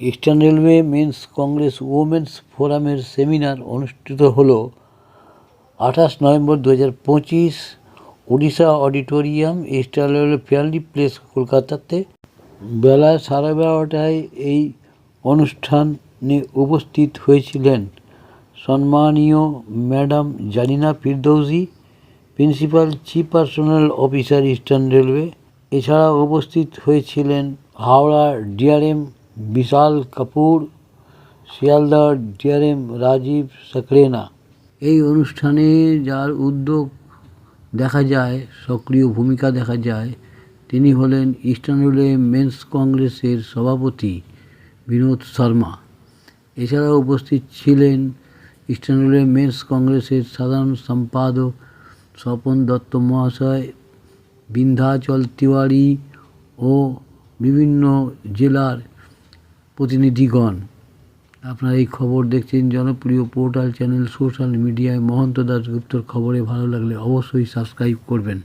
Eastern Railway Men's Congress Women's ফোরামের seminar অনুষ্ঠিত হলো 28 নভেম্বর 2025 Orissa auditorium, Eastern Railway Fairlie Place, কলকাতাতে। বেলা 12:30টায় এই অনুষ্ঠানে উপস্থিত হয়েছিলেন সম্মানীয় ম্যাডাম জানিনা Firdausi, principal chief personal officer, eastern railway. এছাড়া উপস্থিত হয়েছিলেন হাওড়া ডিআরএম বিশাল কাপুর, শিয়ালদা ডিআরএম রাজীব সাকরেনা। এই অনুষ্ঠানে যার উদ্যোগ দেখা যায়, সক্রিয় ভূমিকা দেখা যায়, তিনি হলেন ইস্টার্ন রেলওয়ে মেন্স কংগ্রেসের সভাপতি বিনোদ শর্মা। এছাড়াও উপস্থিত ছিলেন ইস্টার্ন রেলওয়ে মেন্স কংগ্রেসের সাধারণ সম্পাদক স্বপন দত্ত মহাশয়, বিন্ধ্যাচল তিওয়ারি ও বিভিন্ন জেলার প্রতিনিধিগণ। আপনারা এই খবর দেখছেন জনপ্রিয় পোর্টাল চ্যানেল সোশ্যাল মিডিয়ায় মহন্ত দাশগুপ্তর খবরে। ভালো লাগলে অবশ্যই সাবস্ক্রাইব করবেন।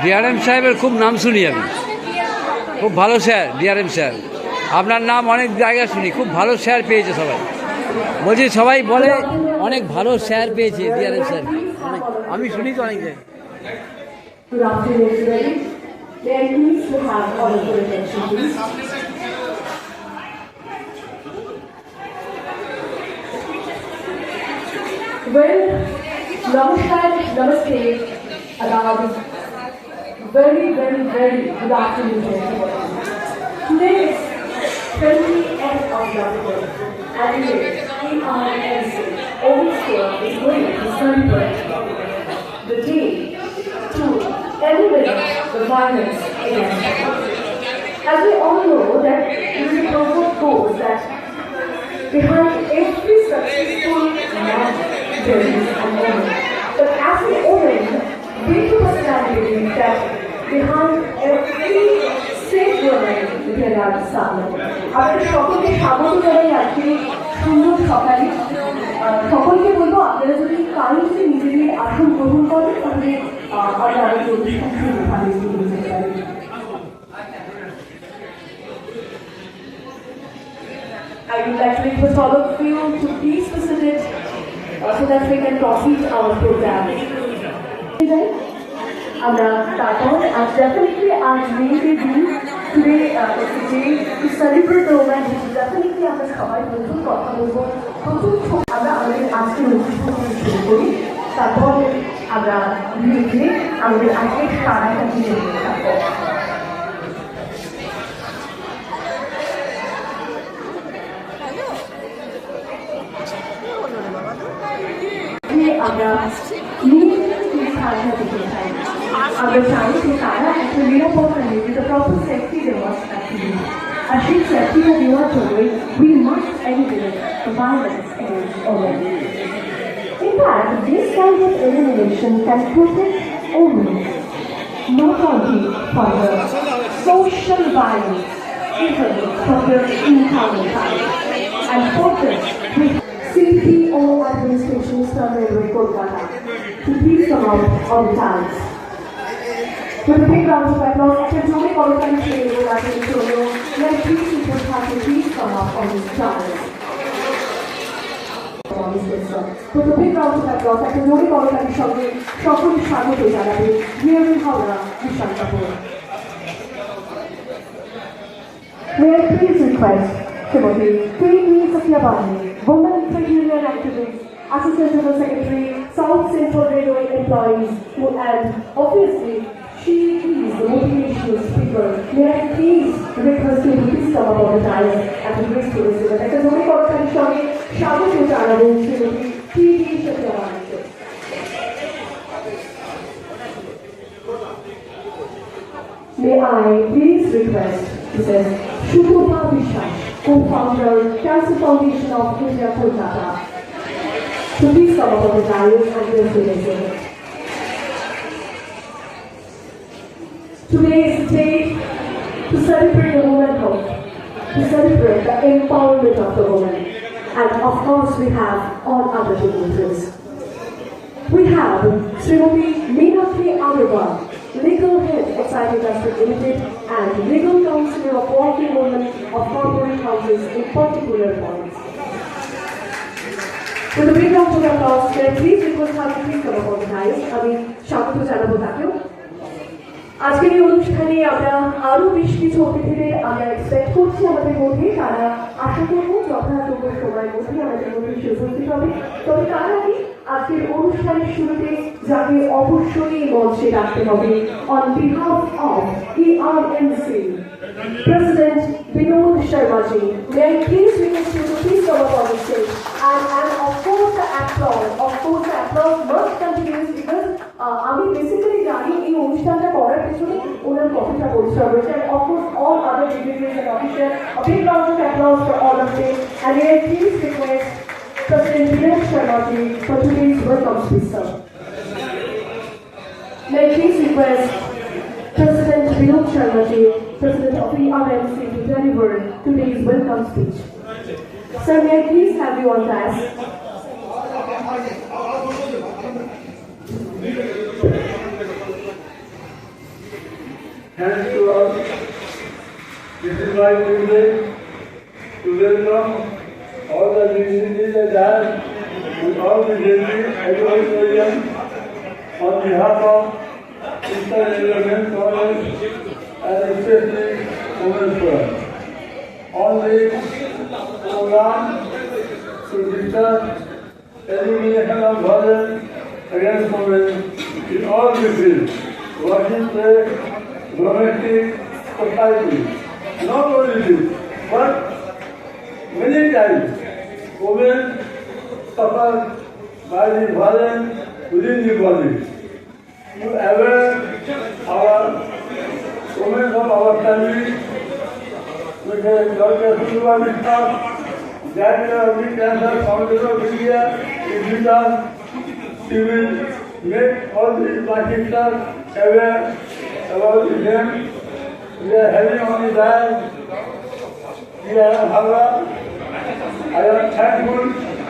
ডিআরএম সাহেবের খুব নাম শুনি আমি, খুব ভালো স্যার ডিআরএম স্যার। আপনার নাম অনেক জায়গায় শুনি, খুব ভালো স্যার পেয়েছে সবাই। বলছি সবাই বলে অনেক ভালো স্যার পেয়েছে ডিআরএম স্যার, আমি শুনি তো অনেক জায়গায়। Well, namaskar, namaste, adab. Very good afternoon, everyone. Today is 20th of November, and today EIMC Overscore is going to celebrate the day to eliminate the violence against women. As we all know that there is a proverb goes that behind every successful man there is a woman. But as a woman, we understand that behind every safe woman there are some. আপনাদের সকলকে স্বাগত জানাই আজকে সুন্দর সকালে। সকলকে বলবো আপনারা যদি কারো যদি নিজেদের আসন গ্রহণ করেন তাহলে আমরা আমাদের অনুষ্ঠান সুন্দরভাবে শুরু করতে পারি। I would like to request all of you to please visit it so that we can proceed our program. Definitely as May Day today is a day to celebrate the women, which is definitely আমরা সবাই নতুন কথা বলবো, নতুন আমরা আমাদের আজকের অনুষ্ঠান শুরু করি। তারপর আমরা ধীরে ধীরে আমাদের আজকের সারাটা দিনে থাকবো। আমরা আমরা চাই যে তারা একটা নিরাপত্তা নেবে, the proper safety they must achieve. আর সেই সেফটিটা দেওয়ার জন্যই we must eliminate the violence against women. In fact, this kind of elimination can protect women not only from the social violence, even from their internal violence. And for this, we CPO Administration Eastern Railway Kolkata to please come out on the times. With a big round of applause, after Johnny Kolkata Railway Administration, let please people have to please come out on these times. With a big round of applause, after Johnny Kolkata সঙ্গে সকলের স্বাগত জানাবে DRM Howrah Vishal Kapoor. May I please request Timothy K.E. Satyabani, Women Trade Union Activist, Assistant General Secretary, South Central Railway Employees, and obviously she is the motivational speaker. May I please request you to please come up on the dais and to grace to receive it. একটা জমি কর্মচারীর সঙ্গে স্বাগত জানাবো Shrimati K.E. Satyabani। May I please request Mrs. Shubhata Vishal, co-founder, Cancer Foundation of India, Kolkata, to please come up on the dais and give us the message. Today is the day to celebrate the womanhood, to celebrate the empowerment of the woman. of course we have all other dignitaries. We have Srimati Meenakshi Agarwal, Legal Head, Exciting Industry Limited, and Legal Counselor of Working Women of Corporate Houses in particular points. With a big round of applause, may I please request her to please come up on the dais. আমি স্বাগত জানাবো তাকেও। আজকের এই অনুষ্ঠানে আমরা আরো বেশ কিছু অতিথিদের আমরা এক্সপেক্ট করছি আমাদের মধ্যে, তারা আশা করবো যথাযথ সময়ের মধ্যে আমাদের মধ্যে এসে উপস্থিত হবে। তবে তার আগে আজকের অনুষ্ঠানের শুরুতে যাকে অবশ্যই এই মঞ্চে রাখতে হবে, on behalf of ERMC President Vinod Sharma ji, may I please request you to please come up on the stage, and of course the applause must continue because আমি বেসিক্যালি জানি এই অনুষ্ঠানটা করার পেছনে ওনার কতটা পরিশ্রম রয়েছে, and of course all other dignitaries and officials, a big round of applause for all of them, and may I please request President Vinod Sharma ji for today's welcome speech, sir. May I please request President Vinod Sharma ji, President of ERMC, to deliver today's welcome speech. Sir, may I please have you on task? Thanks to all. This is my privilege to welcome all the dignitaries and dance with all the dignitaries and on behalf of Eastern Development College and especially Women's Forum. On this program to discuss elimination of violence against women in all the fields, working place, domestic, society. Not only this, but many times women suffer by the violence within the body. To aware our women of our family, which is Dr. Surya Mishra, Director of the Cancer Foundation of India, is with us. She will make all the participants aware about the game. We are having on the diet. We are Hava. I am thankful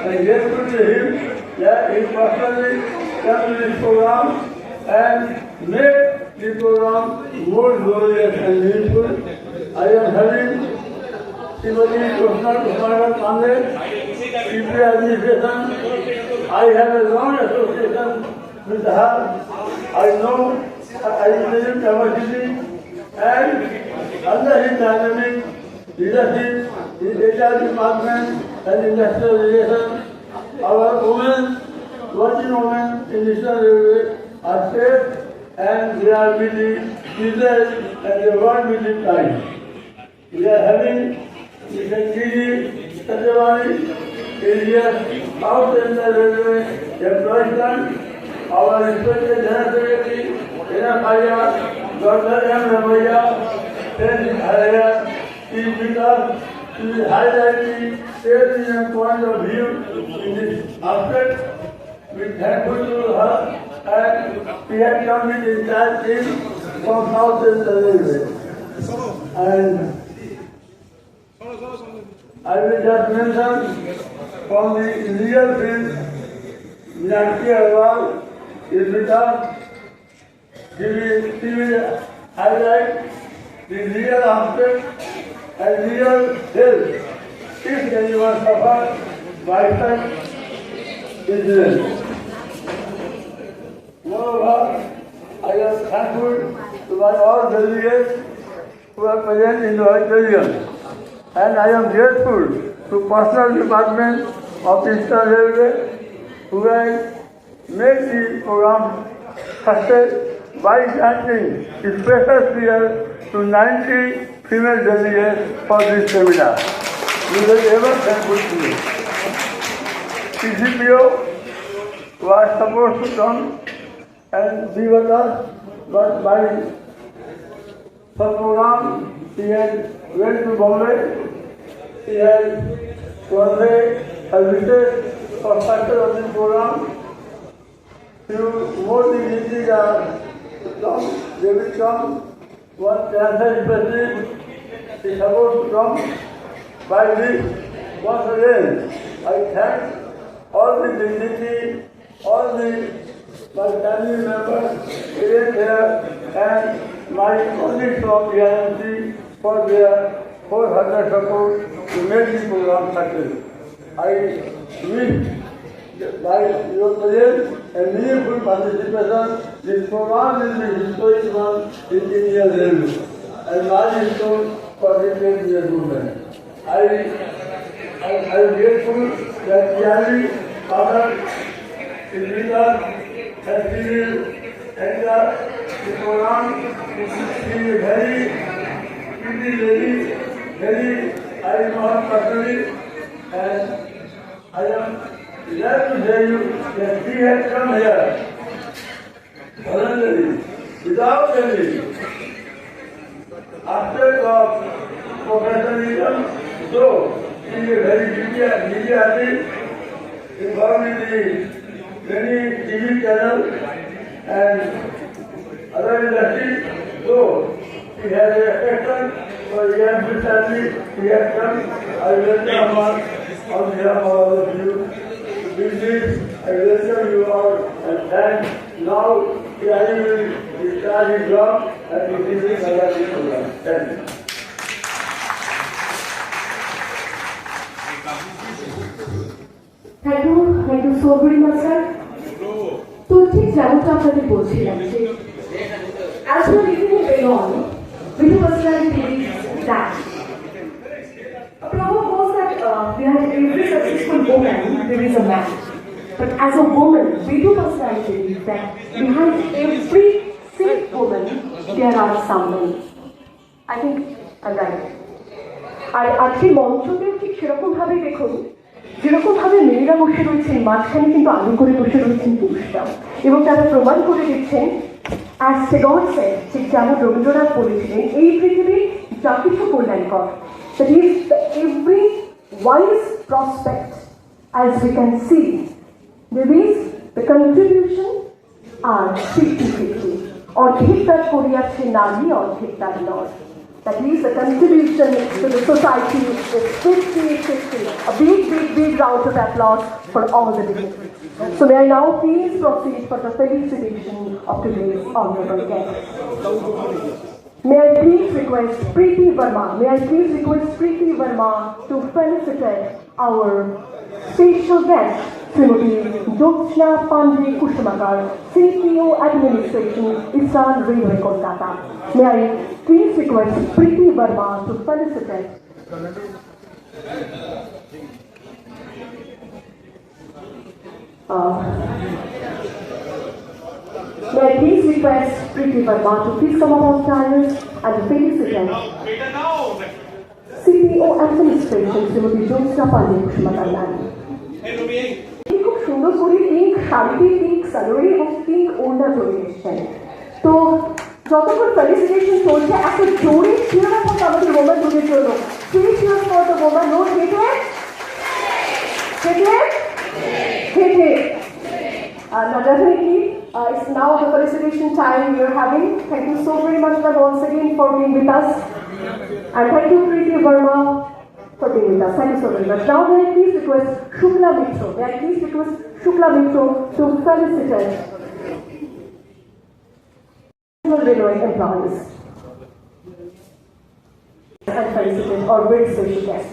and grateful to him that he personally came to this program and make the program more glorious and meaningful. I am having Srimati Krishna Kumara Pandey, CP Administration. I have a long association with her. I know her education capacity and under his dynamic leadership in data department and industrial relations, our women, working women in Eastern Railway are safe and they are meeting business and they want meeting time. We are having Mr. Giri Satyavani area South Central Railway employment, our respected General Secretary, Enapaya, Dr. M. Ramaya, President Haraya, is with us to highlight the state point of view in this aspect. We are thankful to her and we have come with the entire team from South Central Railway. And I will just mention from the legal field, Meenakshi Agarwal is with us. She will highlight the legal aspect and legal health if anyone suffers by such incident. Moreover, I am thankful to my all delegates who are present in the auditorium, and I am grateful to personal department of Eastern Railway who has made the program success by granting special prayer to 90 female delegates for this seminar. We are ever thankful to you. PCPO was supposed to come and be with us, but by some program he had went to Bombay. He had conveyed services for success of this program. Few more dignitaries are to come. They will come. One cancer specialist is supposed to come by this once again, I thank all the dignity, all the my family members present here, and my colleagues of EIMC for their wholehearted support to make the program success. I wish by your presence and meaningful participation, this program will be historic one in Indian Railway and milestone for the 10-year movement. I am grateful that Yali, Father, is with us, and he will enter the program. He is very pretty lady, I know her personally, and I am glad to tell you that she has come here voluntarily, without any aspect of professionalism, so she is a very media artist, involved in the many TV channels and other industries, so she has a affection for young family. She has come. I welcome her on behalf of all of you. Business, I welcome you all and thank. Now I will start his job and this is another program. Thank you. Thank you so very much, sir. তো ঠিক যেমনটা আপনাদের বলছিলাম যে as we are living in Bengal, Vidu personality believes that a proverb goes that behind every successful woman there is a man. But as a woman, Vidu personality believes that behind every safe woman there are some men. I think I'm right. আর আজকে মঞ্চতেও ঠিক সেরকম ভাবে দেখুন, যেরকম ভাবে মেয়েরা বসে রয়েছেন মাঝখানে কিন্তু আলু করে বসে রয়েছেন পুরুষরা, এবং তারা প্রমাণ করে দিচ্ছেন as Tagore said, ঠিক যেমন রবীন্দ্রনাথ বলেছিলেন এই পৃথিবী যা কিছু কল্যাণকর, that is every wise prospect as we can see there is the contribution are 50-50, অর্ধেক তার করিয়াছে নারী অর্ধেক তার নর. That means the contribution to the society is 50-50. A big round of applause for all the dignitaries. So may I now please proceed for the felicitation of today's honorable guest. May I please request Preeti Verma to felicitate our special guest, Srimati Jyotsna Pandey Kushumakar, CPO Administration, Eastern Railway, Kolkata. May I please request Preeti Verma to felicitate. May I please request Preeti Verma to please come up on stage and felicitate CPO Administration, Srimati Jyotsna Pandey Kushumakar. খুব সুন্দর করে pink শাড়িতে pink সালোয়ারে এবং pink ওড়না ধরে এসেছেন। তো যতক্ষণ ফেলিসিটেশন চলছে এত জোরে চিয়ার আপ হতো আমাদের ওমান গ্রুপের জন্য। Please cheer for the women নোট হেঁটে Now definitely it's now the felicitation time we are having. Thank you so very much once again for being with us, and thank you Preeti Verma for being with us. Thank you so very much. Now may I please request Shukla Mitro to felicitate railway employees and felicitate our very special guest.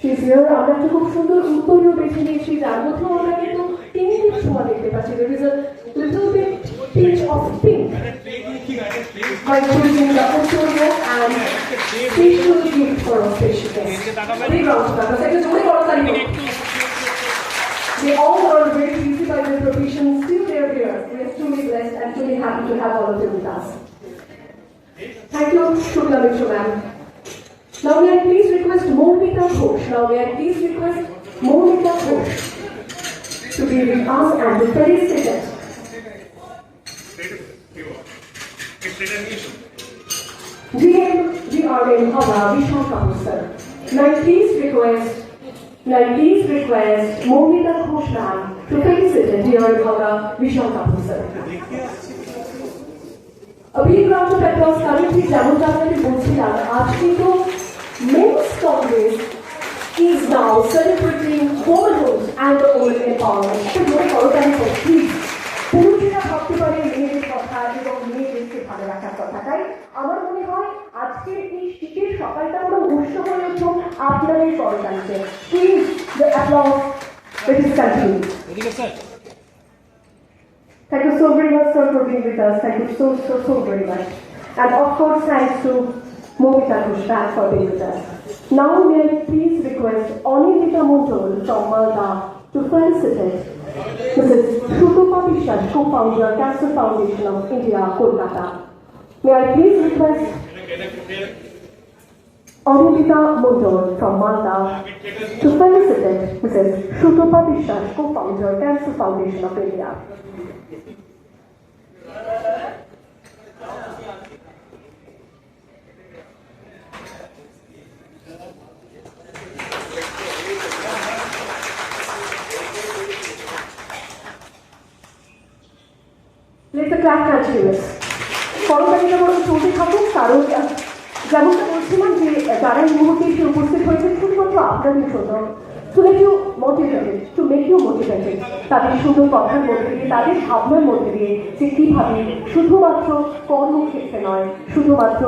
She's here. আমরা একটা খুব সুন্দর উত্তরীয় বেছে নিয়েছি, যার মধ্যেও আমরা কিন্তু তিনটি ছোঁয়া দেখতে পাচ্ছি. There is a little bit pinch of pink by choosing the utturiyo and special gift for our special guest. Big round of applause. একটা জোরে বড় তালি হোক. They all are very busy by their profession. Still they are here. We are truly blessed and truly happy to have all of them with us. Thank you, Shukla Mitro ma'am. Now may I please request Monika Ghosh to be with us and the felicitate. GRM Hava Vishal Kapoor sir. May I please request Monika Ghosh ma'am to felicitate GRM Hava Vishal Kapoor sir. A big round of applause coming to যেমনটা আপনাদের বলছিলাম, আজ কিন্তু Men's Congress is now celebrating womanhood and the women empowerment. Please, পুরুষেরা ভাবতে পারে মেয়েদের কথা এবং মেয়েদেরকে ভালো রাখার কথা। তাই আমার মনে হয় আজকের এই শীতের সকালটা বড় উৎসব হয়ে উঠুক আপনাদের করতালিতে। Please the applause that is continued. Thank you so very much, sir, for being with us. Thank you so very much. And of course, thanks to Momita Kushnak for being with us. Now, may I please request Anindita Mondol from Malda to felicitate Mrs. Shrutupa বিশ্বাস, co-founder, Cancer Foundation of India, Kolkata. May I please request Anindita Mondol from Malda to felicitate Mrs. Shrutupa বিশ্বাস, co-founder, Cancer Foundation of India. Let the clap continues. করতালিটা বরং চলতে থাকুক, কারণ যেমনটা বলছিলাম যে যারা এই মুহূর্তে এসে উপস্থিত হয়েছে শুধুমাত্র আপনাদের জন্য, to let you motivated, to make you motivated, তাদের সুন্দর কথার মধ্যে দিয়ে, তাদের ভাবনার মধ্যে দিয়ে যে কীভাবে শুধুমাত্র কর্মক্ষেত্রে নয়, শুধুমাত্র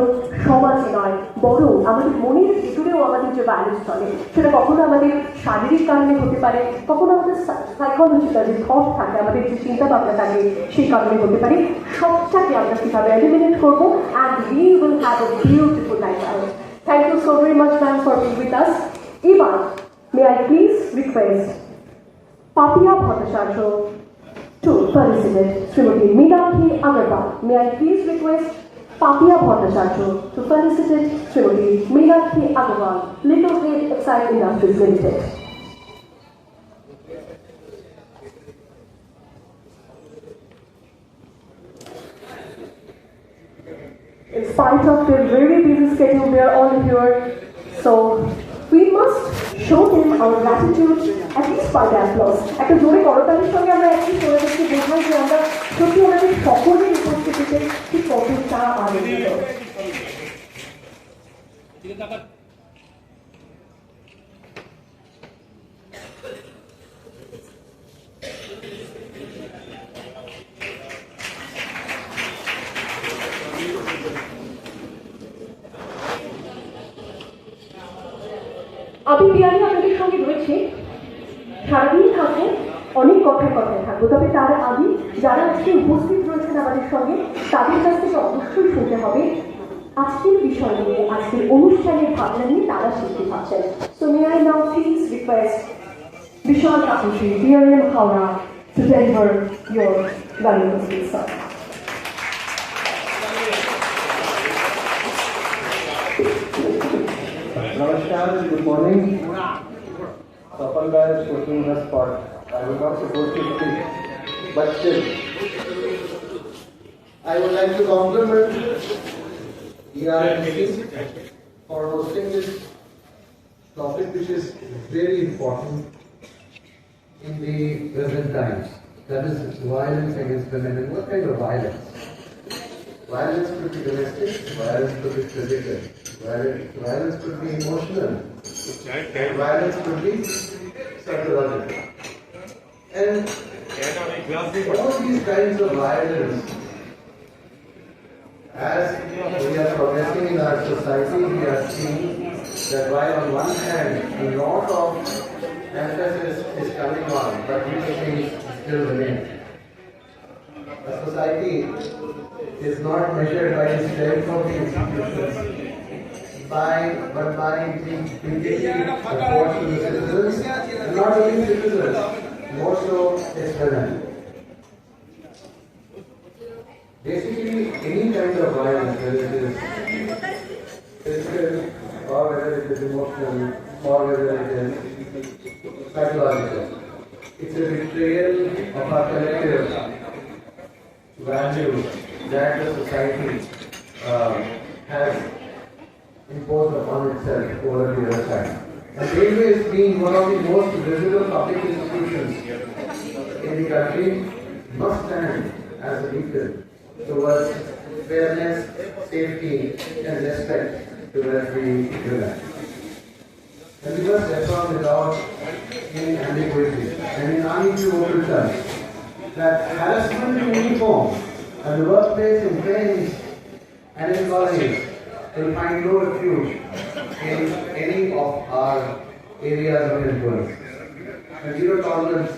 সমাজে নয়, বরং আমাদের মনের ভিতরেও আমাদের যে ব্যালেন্স চলে, সেটা কখনো আমাদের শারীরিক কারণে হতে পারে, কখনো আমাদের সাইকোলজিক্যাল যে থট থাকে, আমাদের যে চিন্তা ভাবনা থাকে সেই কারণে হতে পারে। সবটাকে আমরা কীভাবে এলিমিনেট করবো, and we will have a beautiful life ahead. Thank you so very much ma'am for being with us. এবার may I please request Papia Bhattacharya to felicitate Srimati Meenakshi Agarwal. May I please request Papia Bhattacharya to felicitate Srimati Meenakshi Agarwal, Little Head Excite Industries Limited. In spite of their very busy schedule, they are all here. So we must show them our gratitude at least by the applause. একটা জোরে করতালির সঙ্গে আমরা একটি করে দেখতে বোঝাই যে আমরা সত্যি আমাদের সকলের উপস্থিতিতে ঠিক কতটা আনন্দিত। আমি বিয়ানি আপনাদের সঙ্গে রয়েছে, সারাদিন থাকবো, অনেক কথায় থাকবো, তবে তার আগে যারা আজকে উপস্থিত রয়েছেন আমাদের সঙ্গে তাদের কাছ থেকে অবশ্যই শুনতে হবে আজকের বিষয় নিয়ে, আজকের অনুষ্ঠানের ভাবনা নিয়ে তারা শিখতে পারছেন। So may I now please request Vishal Kapuri, DRM Howrah to deliver your valuable speech. Namaskar, good morning. Sapal guy is putting in a spot. I was not supposed to speak, but still, I would like to compliment ERMC for hosting this topic, which is very important in the present times. That is violence against women. And what kind of violence? Violence could be domestic, violence could be physical. Violence could be emotional, and violence could be psychological. And all these kinds of violence, as we are progressing in our society, we are seeing that while on one hand a lot of emphasis is coming on, but many things still remain. A society is not measured by the strength of the institutions, but by the immediate support to the citizens, and not only citizens, more so its women. Basically, any kind of violence, whether it is physical, or whether it is emotional, or whether it is psychological, it's a betrayal of our collective values that the society has imposed upon itself over a period of time. And Railways, being one of the most visible public institutions in the country, must stand as a beacon towards fairness, safety, and respect to every human. deliver reform without any ambiguity and in unequivocal terms. That harassment in uniform at the workplace, in trains and in colleges will find no refuge in any of our areas of influence. And zero tolerance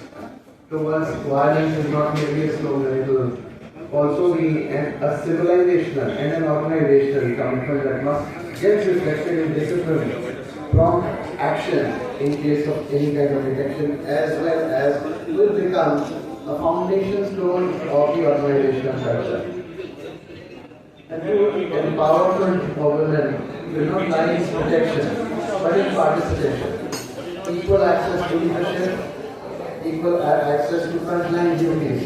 towards violence is not merely a slogan, it will also be a civilizational and an organizational commitment that must get reflected in discipline, prompt action in case of any kind of detection, as well as will become a foundation stone of the organizational culture. And the empowerment of women will not lie in protection, but in participation. Equal access to leadership, equal access to frontline duties,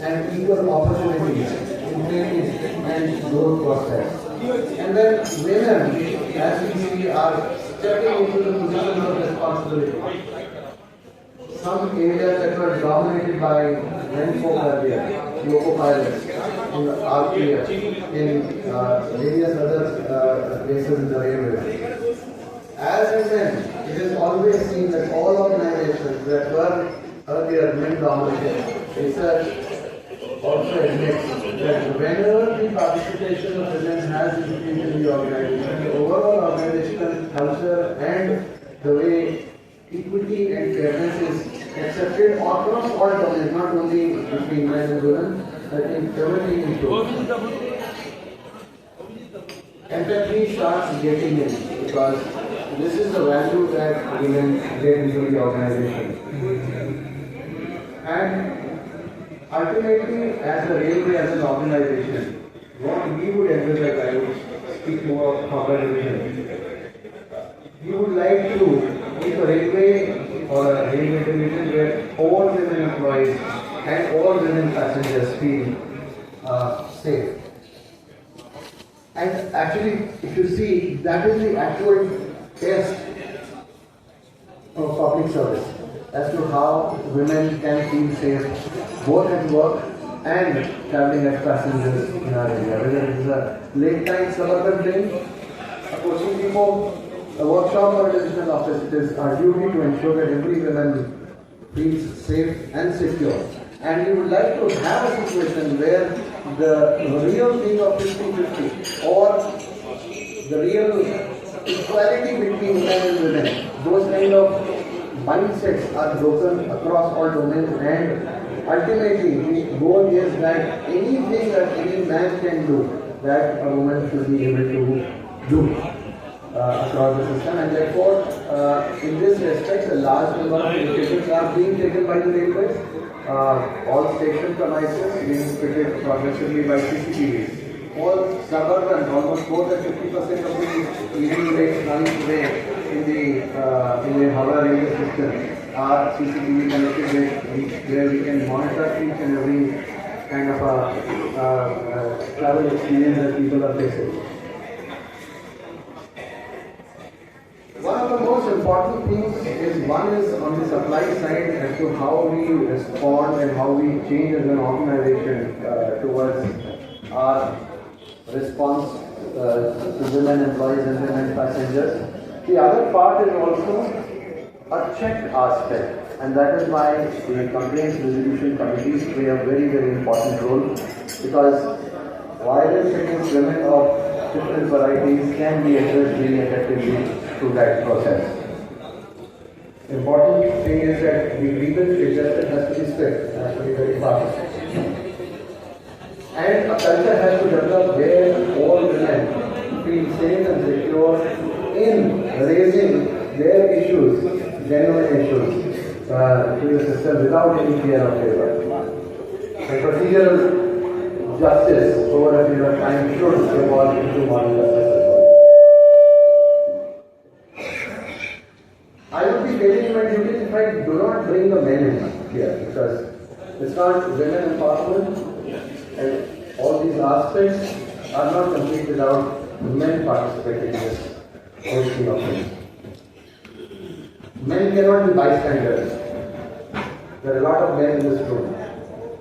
and equal opportunities in training and growth prospects. And then women, as we see, are stepping into the position of responsibility. Some areas that were dominated by men folk earlier, loco pilots, in the RPF, in various other places in the railway. As and when, it is always seen that all organizations that were earlier men dominated, research also admits that whenever the participation of women has increased in the organization, the overall organizational culture and the way equity and fairness is accepted across all domains, not only between men and women, but in everything improves. Empathy starts getting in because this is the value that women get into the organization. And ultimately, as a railway, as an organization, what we would envisage, I would speak more of Khabra division. We would like to keep a railway or a railway division where all women employees and all women passengers feel safe. And actually, if you see, that is the actual test of public service as to how women can feel safe both at work and traveling as passengers in our area. Whether it is a late night suburban train, a coaching depot, a workshop or a divisional office, it is our duty to ensure that every woman feels safe and secure. And we would like to have a situation where the real thing of 50-50 or the real equality between men and women, those kind of mindsets are broken across all domains, and ultimately the goal is that anything that any man can do, that a woman should be able to do across the system. And therefore, in this respect, a large number of initiatives are being taken by the railways. All station premises being fitted progressively by CCTVs. All suburban, almost more than 50% of the EV rates running today in the Howrah railway system are CCTV connected, where we can monitor each and every kind of a travel experience that people are facing. One of the most important things is on the supply side as to how we respond and how we change as an organization towards our response to women employees and women passengers. The other part is also a check aspect, and that is why the complaints resolution committees play a very, very important role, because violence against women of different varieties can be addressed very effectively through that process. Important thing is that the grievance adjustment has to be swift, has to be very fast. And a culture has to develop where all women feel safe and secure in raising their issues, genuine issues, to the system without any fear of favor. And procedural justice over a period of time should evolve into modern justice. I would be failing my duty if I do not bring the men in here, because it's not women empowerment, and all these aspects are not complete without men participating in this whole scheme of things. Men cannot be bystanders. There are a lot of men in this room.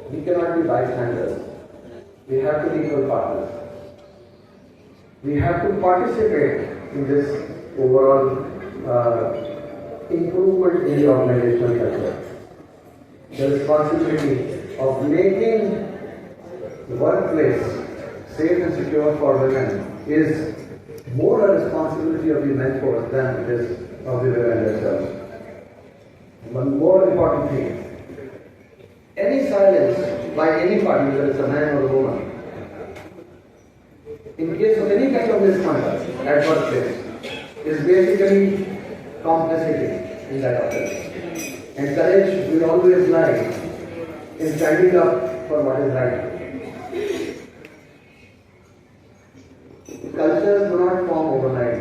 We cannot be bystanders. We have to be equal partners. We have to participate in this overall improvement in the organizational culture. The responsibility of making the workplace safe and secure for women is more a responsibility of the men force than it is of the women themselves. One more important thing, any silence by any party, whether it's a man or a woman, in case of any kind of misconduct at workplace, is basically complicity in that offense. And courage will always lie in standing up for what is right. Cultures do not form overnight,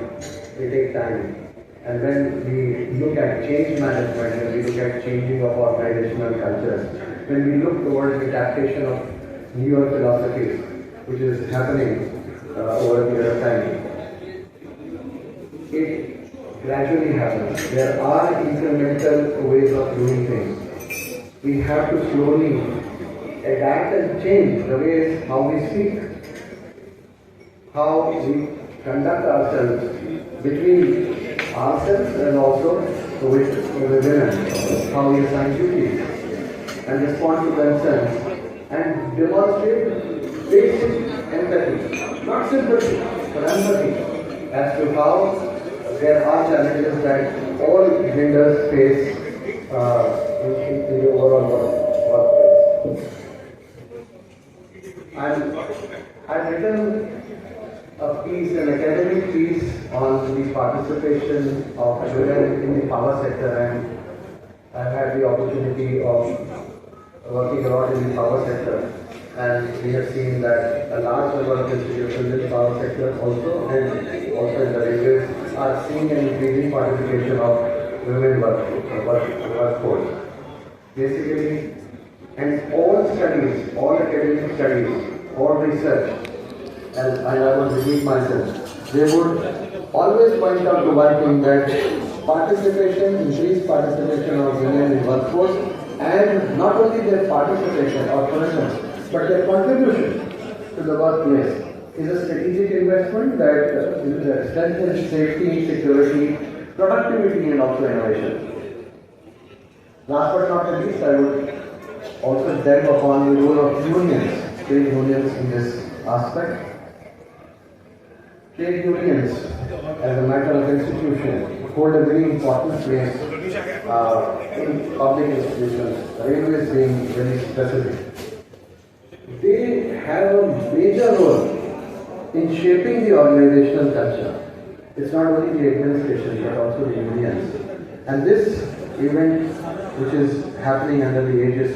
they take time. And when we look at change management, when we look at changing of organizational cultures, when we look towards the adaptation of newer philosophies, which is happening over a period of time, it gradually happens. There are incremental ways of doing things. We have to slowly adapt and change the ways how we speak, how we conduct ourselves between ourselves and also with the women, how we assign duties and respond to themselves and demonstrate basic empathy, not sympathy, but empathy as to how there are challenges that all genders face in the overall workplace. I've written a piece, an academic piece on the participation of women in the power sector, and I've had the opportunity of working a lot in the power sector, and we have seen that a large number of institutions in the power sector also and also in the railways are seeing an increasing participation of women workforce. Basically, and all studies, all academic studies, all research, and I would repeat myself, they would always point out to one thing, that increased participation of women in workforce, and not only their participation or presence, but their contribution to the workplace is a strategic investment that strengthens safety, security, productivity, and also innovation. Last but not least, I would also delve upon the role of unions, trade unions in this aspect. Trade unions, as a matter of institution, hold a very important place in public institutions, railways being very specific. They have a major role in shaping the organizational culture. It's not only the administration but also the unions. And this event, which is happening under the aegis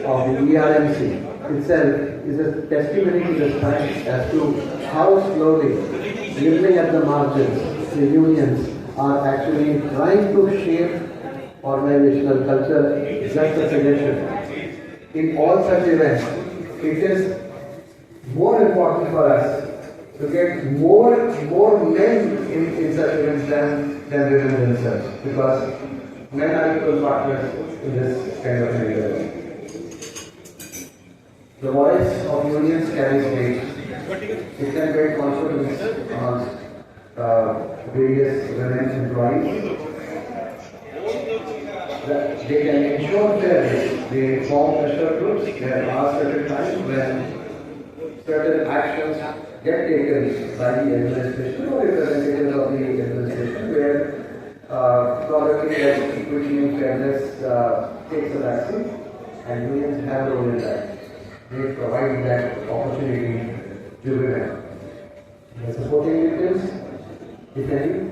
of the ERMC itself, is a testimony to this fact as to how slowly, nibbling at the margins, the unions are actually trying to shape organizational culture. Just a suggestion. In all such events, it is more important for us to get more men in such events than women themselves, because men are equal partners in this kind of endeavor. The voice of unions carries weight. It can create confidence amongst various women employees. They can ensure fairness. They form pressure groups. There are certain times when certain actions get taken by the administration or representatives of the administration, where probably equity and fairness takes a backseat, and unions have a role in that. They provide that opportunity to women. By supporting victims, if any,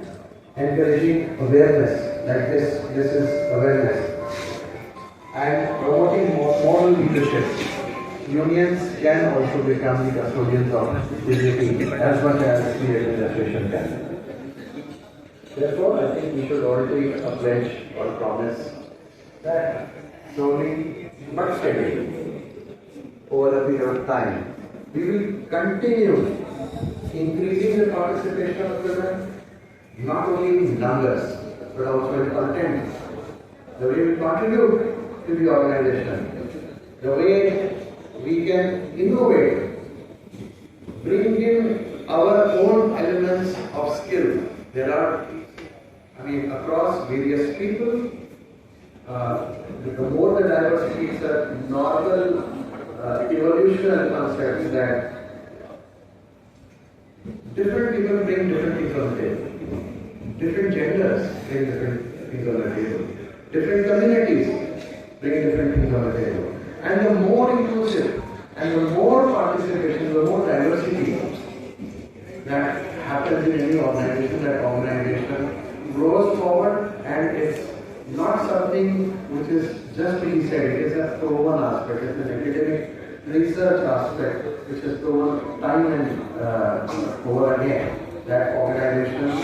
encouraging awareness, like this is awareness, and promoting moral leadership. Unions can also become the custodians of dignity as much as the administration can. Therefore, I think we should all take a pledge or a promise that slowly but steadily, over a period of time, we will continue increasing the participation of women, not only in numbers, but also in content. The way we contribute to the organization, the way we can innovate, bring in our own elements of skill. There are I mean, across various people. The more the diversity is a normal evolutionary concept that different people bring different things on the table. Different genders bring different things on the table. Different communities bring different things on the table. And the more inclusive and the more participation, the more diversity that happens in any organization, that organization grows forward, and it's not something which is just being said, it is a proven aspect, it's an academic research aspect which is proven time and over again, that organizations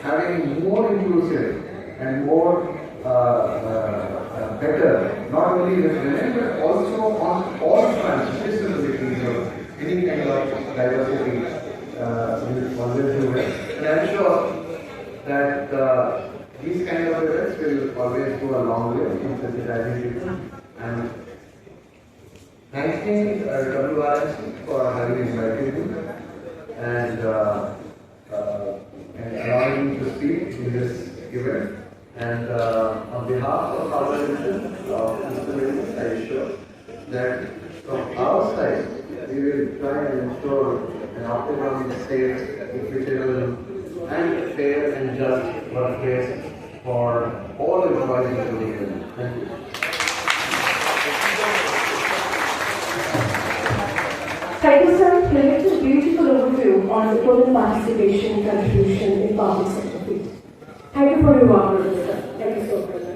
having more inclusive and more better, not only with women but also on all fronts, disabilities or any kind of diversity, will always do it. And I'm sure that these kind of events will always go a long way in sensitizing people. And thanking WRMC for having invited me and allowing me to speak in this event. And on behalf of our mission of disabilities, I assure that from our side, we will try and ensure an optimum, safe, equitable, and fair and just workplace for all employees including women. Thank you. Thank you, sir. It's a beautiful overview on the women participation and contribution in public sector field. Thank you for your work, sir. Thank you so much.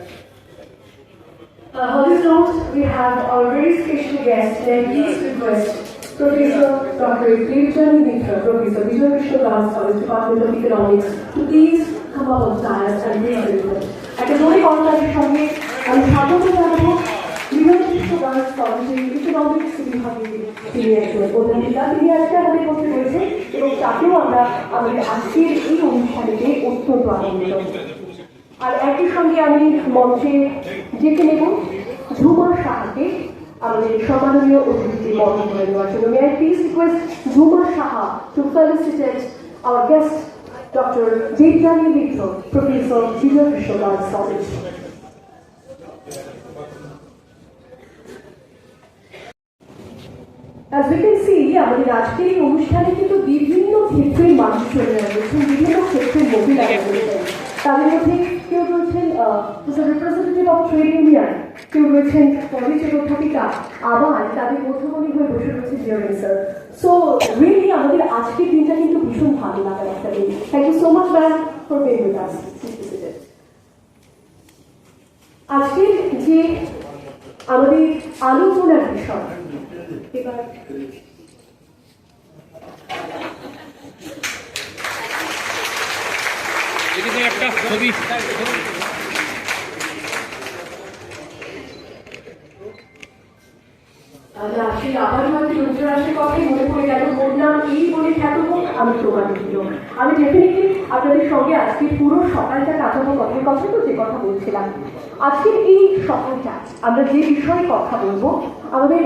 On this note, we have our very special guest, and please request Professor Dr. Devjani Mitra, Professor Vijay Krishna Das College, Department of Economics, to please come up on the dais and raise the report. একটা জোরে কর্মকারের সঙ্গে আমি স্বাগত জানাবো বিজয় কৃষ্ণ দাস কলেজের economics বিভাগে তিনি একজন অধ্যাপিকা, তিনি আজকে আমাদের মধ্যে রয়েছে এবং তাকেও আমরা আমাদের আজকের এই অনুষ্ঠানেতে অত্যন্ত আনন্দিত। আর একই সঙ্গে আমি মঞ্চে ডেকে নেব ঝুমা সাহাকে আমাদের সম্মাননীয় অতিথিকে বরণ করে নেওয়ার জন্য। May I please request Jhuma Saha to felicitate our guest, Dr. Devjani Mitra, Professor Vijay Krishna Das College. As we can see, আমাদের আজকের এই অনুষ্ঠানে কিন্তু বিভিন্ন ক্ষেত্রের মানুষ চলে রয়েছেন, বিভিন্ন ক্ষেত্রের মহিলারা রয়েছেন। তাদের মধ্যে কেউ রয়েছেন রিপ্রেজেন্টেটিভ অফ ট্রেড ইউনিয়ন, কেউ রয়েছেন কলেজের অধ্যাপিকা, আবার তাদের মধ্যমণি হয়ে বসে রয়েছে ডিয়ারিং স্যার। সো রিয়েলি আমাদের আজকের দিনটা কিন্তু ভীষণ ভালো লাগার একটা দিন। Thank you so much ma'am for being with us. আজকের যে আমাদের আলোচনার বিষয়, এবার একটা ছবি রাশি আবার হয়তো রুদ্রাশির কথাই মনে পড়ে গেল, মোর নাম এই বলে খ্যাত হোক আমি তোমার প্রিয়। আমি ডেফিনেটলি আপনাদের সঙ্গে আজকে পুরো সকালটা কাটাবো কথার কথা, তো যে কথা বলছিলাম আজকের এই সকালটা আমরা যে বিষয়ে কথা বলবো, আমাদের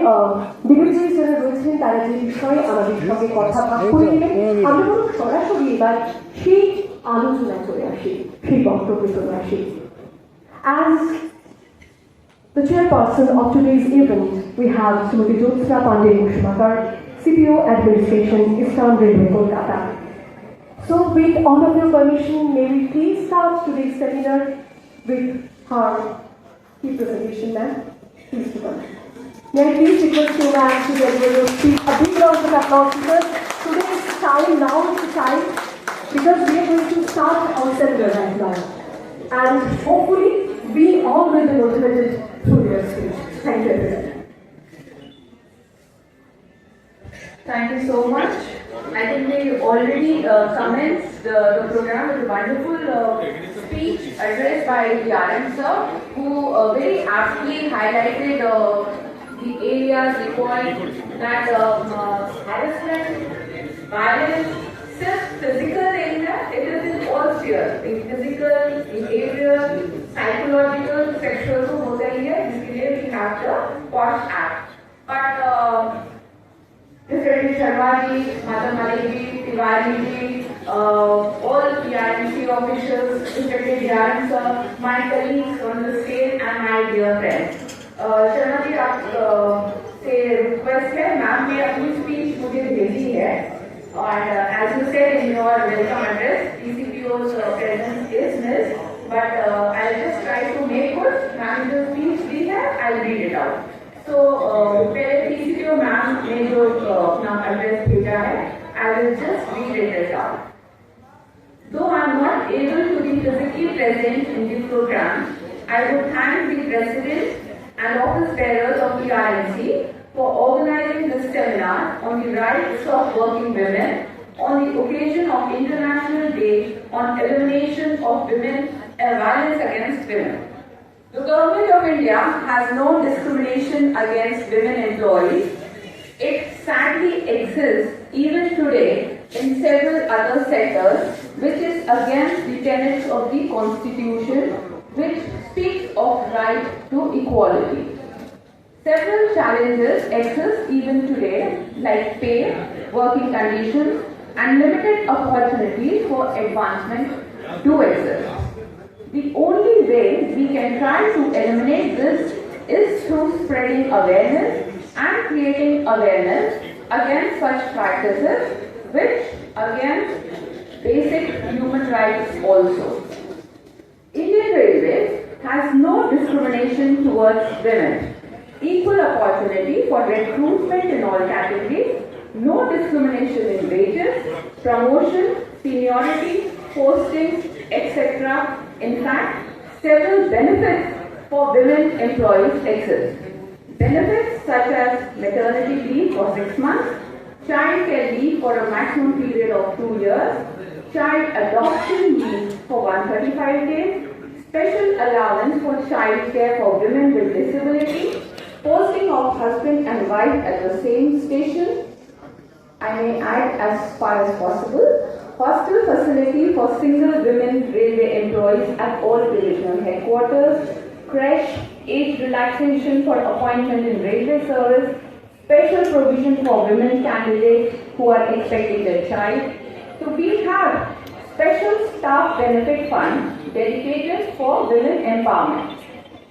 ডিগ্রিজয়ী যারা রয়েছেন তারা যে বিষয়ে আমাদের সঙ্গে কথা ভাগ করে নেবেন, আমরা কোনো সরাসরি এবার সেই আলোচনায় চলে আসি, সেই বক্তব্যে চলে আসি। As the chairperson of today's event, we have Srimati Jyotsna Pandey Mushmakar, CPO Administration, Eastern Railway, Kolkata. So with all of your permission, may we please start today's seminar with her key presentation, ma'am. Please to come. May I please request you, ma'am, to deliver your speech. A big round of applause because today's time, now is the time, because we are going to start our seminar right now. And hopefully, we all will be motivated through their speech. Thank you, everyone. Thank you so much. I think we already commenced the program with a wonderful speech addressed by the RM sir, who very aptly highlighted the areas, the point that harassment, violence, just physical area, it is in all spheres, in physical, behavioral, psychological, sexual, so both areas, we have the POSH Act. But Mr. Sharma ji, Madam Ali ji, Tiwari ji, all PRMC officials, respected DRM sir, my colleagues on the stage and my dear friends. Sharma ji आप से request है ma'am ने अपनी speech मुझे भेजी है और as you said in your welcome address, ECPO's presence is missed, but I'll just try to make good. Ma'am जो स्पीच दी है I'll read it out. So पहले ECPO मैम ने जो अपना एड्रेस भेजा है I will just read it out. Though I am not able to be physically present in this program, I would thank the President and office bearers of the RNC for organizing this seminar on the rights of working women on the occasion of International Day on Elimination of Women and Violence Against Women. The Government of India has no discrimination against women employees. It sadly exists even today in several other sectors, which is against the tenets of the Constitution, which speaks of right to equality. Several challenges exist even today, like pay, working conditions, and limited opportunities for advancement do exist. The only way we can try to eliminate this is through spreading awareness and creating awareness against such practices, which against basic human rights also. Indian Railways has no discrimination towards women. Equal opportunity for recruitment in all categories, no discrimination in wages, promotion, seniority, postings, etc. In fact, several benefits for women employees exist. Benefits such as maternity leave for 6 months, child care leave for a maximum period of 2 years, child adoption leave for 135 days, special allowance for child care for women with disability, posting of husband and wife at the same station. I may add as far as possible, hostel facility for single women railway employees at all divisional headquarters, creche, age relaxation for appointment in railway service, special provision for women candidates who are expecting a child. So we have special staff benefit fund dedicated for women empowerment.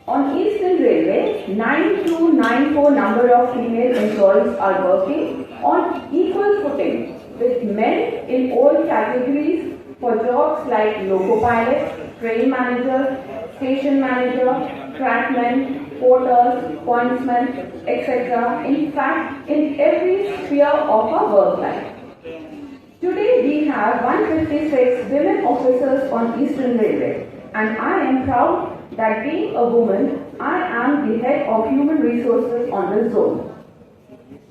On Eastern Railway, 9294 number of female employees are working on equal footing with men in all categories for jobs like loco pilot, train manager, station manager, trackmen, porters, pointsmen, etc. In fact, in every sphere of our work life. Today we have 156 women officers on Eastern Railway, and I am proud that being a woman, I am the head of human resources on this zone.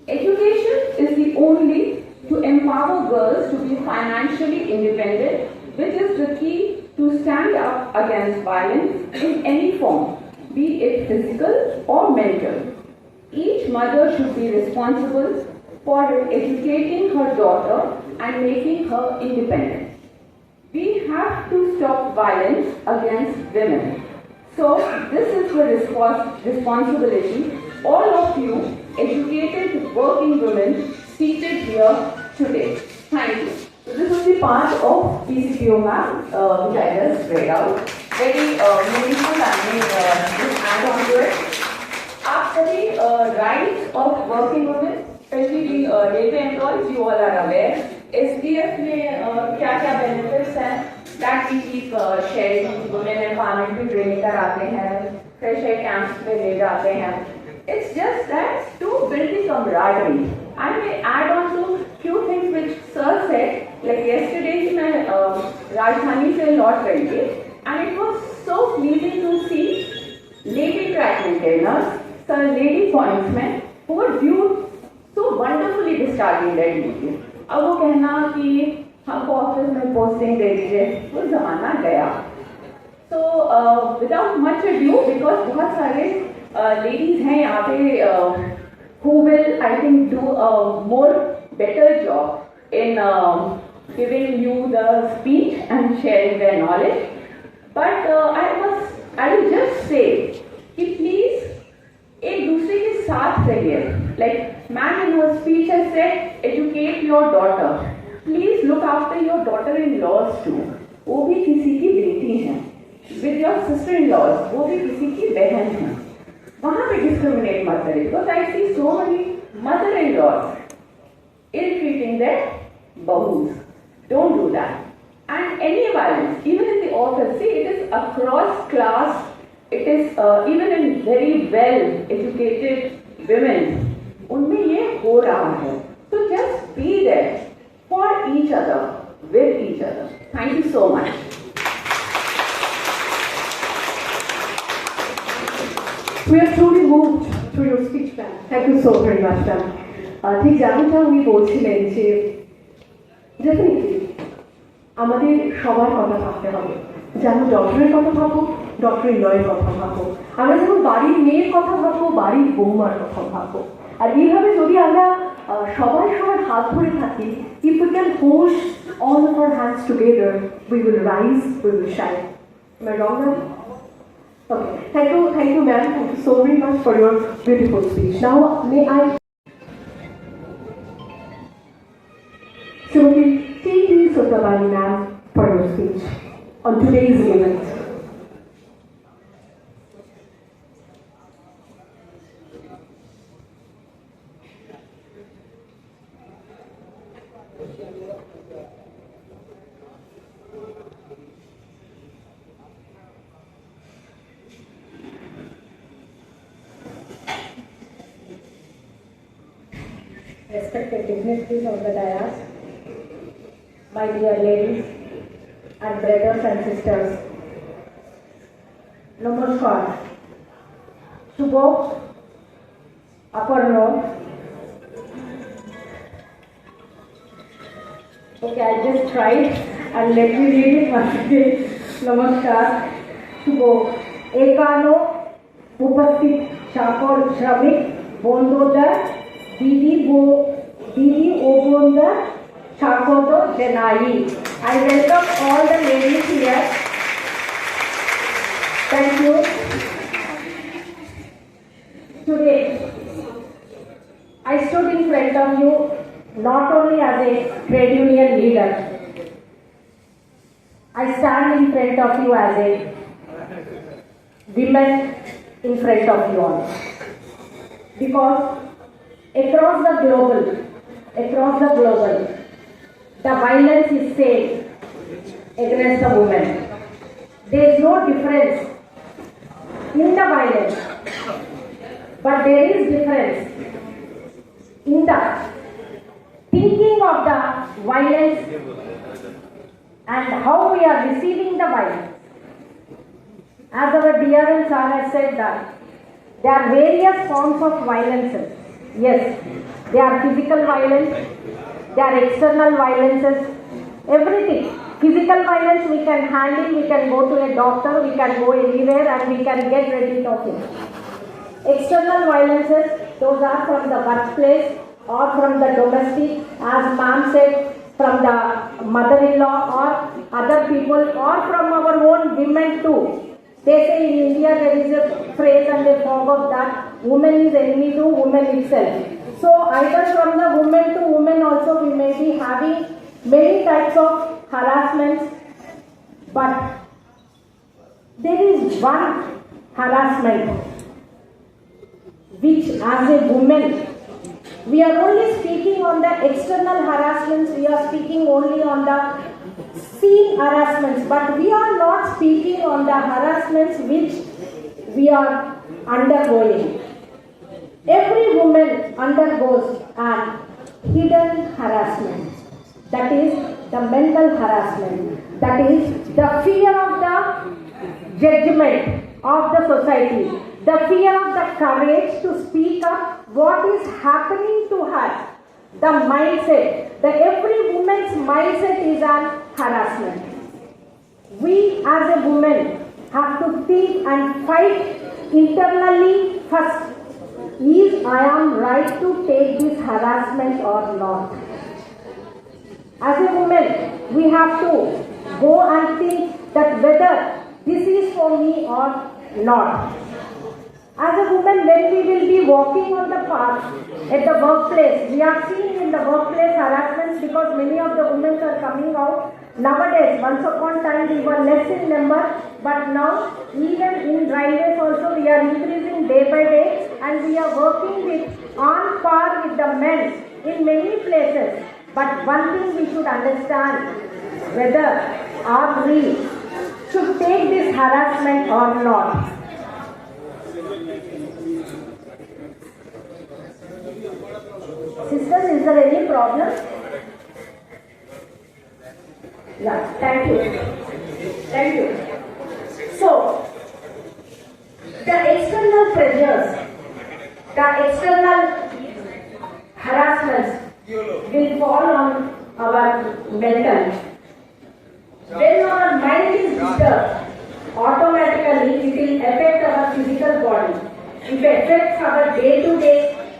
Education is the only to empower girls to be financially independent, which is the key to stand up against violence in any form, be it physical or mental. Each mother should be responsible for educating her daughter and making her independent. We have to stop violence against women. So this is the responsibility, all of you educated working women seated here today. Thank you. So this is the part of PCPO map which I just read out. Very meaningful and just add on to it. After the rights of working women, especially the railway employees, you all are aware. SDF में क्या benefits हैं that we keep sharing. Women empowerment भी training कराते हैं, fresh air camps में ले जाते हैं. It's just that to build the camaraderie. I may add on to few things which Sir said. Like yesterday मैं राजधानी से लौट रही थी, and it was so pleasing to see lady track maintainers, some lady pointsmen who were viewed so wonderfully discharging their duties. अब वो कहना कि हमको ऑफिस में पोस्टिंग दे दीजिए, वो जमाना गया. So without much ado, because बहुत सारे ladies हैं यहाँ पे who will I think do a more better job in giving you the speech and sharing their knowledge. But I will just say कि please एक दूसरे के साथ रहिए. Like man in her speech has said, educate your daughter. Please look after your daughter mother-in-laws too. वो भी किसी की बेटी हैं. With your sister-in-laws, वो भी किसी की बहन हैं. वहाँ पे discriminate मत करें. Because I see so many mother-in-laws ill-treating their bahus. Don't do that. And any violence, even in the office, see, it is across class. It is even in very well-educated women. उनमें ये हो रहा है. So just be there for each other, with each other. Thank you so much. We are truly moved through your speech, ma'am. Thank you so very much, ma'am. ঠিক যেমনটা উনি বলছিলেন যে ডেফিনেটলি আমাদের সবার কথা ভাবতে হবে, যেমন ডক্টরের কথা ভাবো, ডক্টরের লয়ের কথা ভাবো, আমরা যেমন বাড়ির মেয়ের কথা ভাববো, বাড়ির বৌমার কথা ভাববো। আর এইভাবে যদি আমরা সবাই সবার হাত ধরে থাকি, if we can hold all of our hands together, we will rise, we will shine. Am I wrong, ma'am? Okay, thank you, ma'am. Thank you so very much for your beautiful speech. Now, may I T.D. Sotavani, ma'am, for your speech on today's event. Respected dignitaries of the dais, my dear ladies and brothers and sisters, Namaskar, Shubho, Aparno. Okay, I just tried and let me read it once again. Namaskar, Shubho, Ekano, Upasthit Shakor Shramik, Bondodar, Didi O Bondar, Shakoto Denai. I welcome all the ladies here. Thank you. Today, I stood in front of you not only as a trade union leader, I stand in front of you as a woman in front of you all. Because across the global, the violence is same against the woman. There is no difference in the violence, but there is difference in the thinking of the violence and how we are receiving the violence. As our DRM sir has said that there are various forms of violences. Yes, they are physical violence, they are external violences, everything. Physical violence we can handle, we can go to a doctor, we can go anywhere and we can get rid of it. External violences, those are from the workplace or from the domestic, as ma'am said, from the mother-in-law or other people or from our own women too. They say in India there is a phrase and they forgot that woman is enemy to woman itself. So either from the woman to woman also we may be having many types of harassments, but there is one harassment which as a woman we are only speaking on the external harassments, we are speaking only on the seen harassments, but we are not speaking on the harassments which we are undergoing. Every woman undergoes an hidden harassment, that is the mental harassment, that is the fear of the judgment of the society, the fear of the courage to speak up what is happening to her. The mindset, every woman's mindset is an harassment. We as a woman have to think and fight internally first. Is I am right to take this harassment or not? As a woman, we have to go and think that whether this is for me or not. As a woman, when we will be walking on the path at the workplace, we are seeing in the workplace harassments because many of the women are coming out Nowadays, once upon time we were less in number, but now even in railways also we are increasing day by day, and we are working with on par with the men in many places. But one thing we should understand, whether or we should take this harassment or not. Sisters, is there any problem? Yeah, thank you. Thank you. So, the external pressures, the external harassments will fall on our mental. When our mind is disturbed, automatically it will affect our physical body. It affects our day-to-day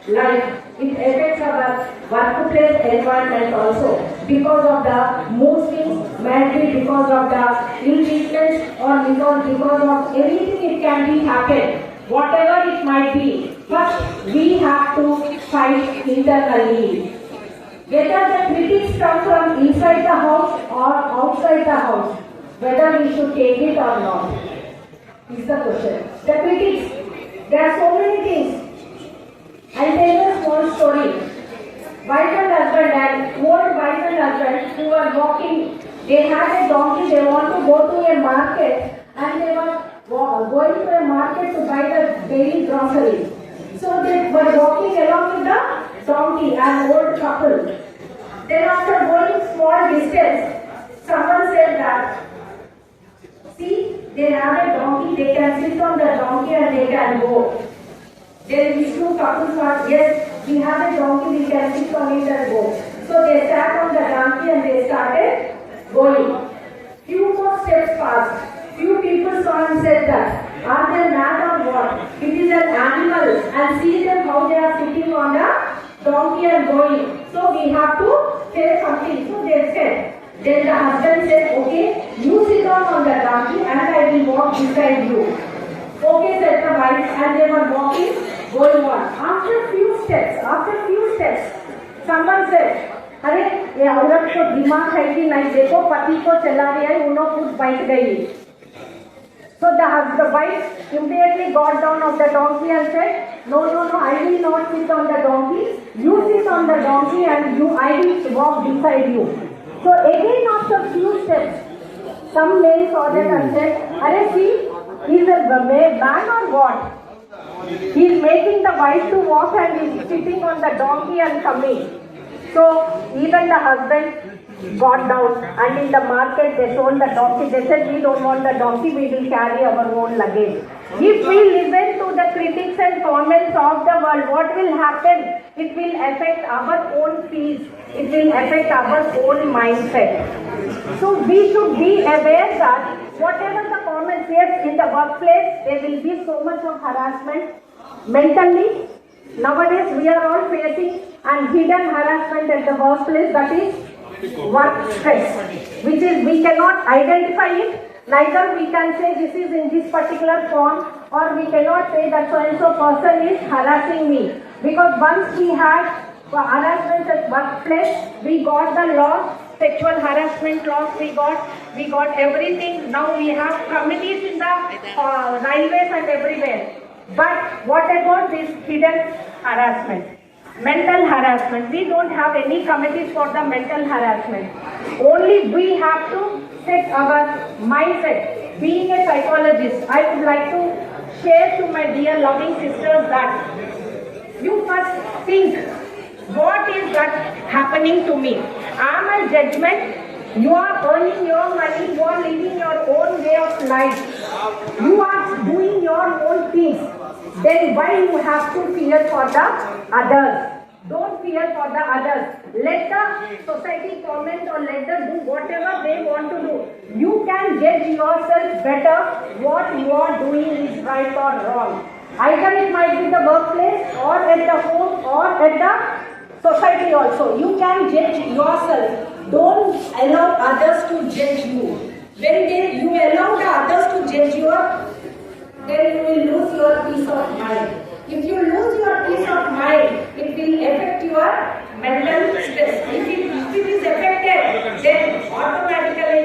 life. It affects our workplace environment also because of the mood swings, mainly because of the ill-treatment or because of anything it can be happen. Whatever it might be, first we have to fight internally. Whether the critics come from inside the house or outside the house, whether we should take it or not, is the question. The critics, there are so many things. I'll tell you a small story. Wife and husband and old wife and husband who were walking, they had a donkey, they want to go to a market and they were going to a market to buy the daily groceries. So they were walking along with the donkey, an old couple. Then after going small distance, someone said that, see, they have a donkey, they can sit on the donkey and they can go. Then these two couples thought, yes, we have a donkey, we can sit on it and go. So they sat on the donkey and they started going. Few more steps passed. Few people saw and said that, are they mad or what? It is an animal and see them how they are sitting on the donkey and going. So we have to say something. So they said. Then the husband said, okay, you sit on the donkey and I will walk beside you. Okay, said the wife, and they were walking, going on. After few steps, someone said, अरे ये औरत को दिमाग है कि नहीं, देखो पति को चला रही है, उन्होंने खुद बैठ गई. So the wife immediately got down of the donkey and said, no, I will not sit on the donkey. You sit on the donkey and I will walk beside you. So again after few steps, some men saw that and said, "Arey see, he is a man or what? He is making the wife to walk and he is sitting on the donkey and coming." So even the husband got down and in the market they sold the donkey. They said, we don't want the donkey, we will carry our own luggage. If we listen to the critics and comments of the world, what will happen? It will affect our own peace. It will affect our own mindset. So we should be aware that whatever the comments, yes, in the workplace there will be so much of harassment mentally. Nowadays we are all facing and hidden harassment at the workplace, that is work stress, which is we cannot identify it, neither we can say this is in this particular form, or we cannot say that so and so person is harassing me, because once we had harassment at workplace, we got the laws, sexual harassment laws, we got everything. Now we have committees in the railways and everywhere. But what about this hidden harassment? Mental harassment. We don't have any committees for the mental harassment. Only we have to set our mindset. Being a psychologist, I would like to share to my dear loving sisters that you must think, what is that happening to me? Am I judgment? You are earning your money, you are living your own way of life. You are doing your own things. Then why you have to fear for the others? Don't fear for the others. Let the society comment or let them do whatever they want to do. You can judge yourself better what you are doing is right or wrong. Either it might be the workplace or at the home or at the society also. You can judge yourself. Don't allow others to judge you. When you allow the others to judge you, then you will lose your peace of mind. If you lose your peace of mind, it will affect your mental stress. If it is affected, then automatically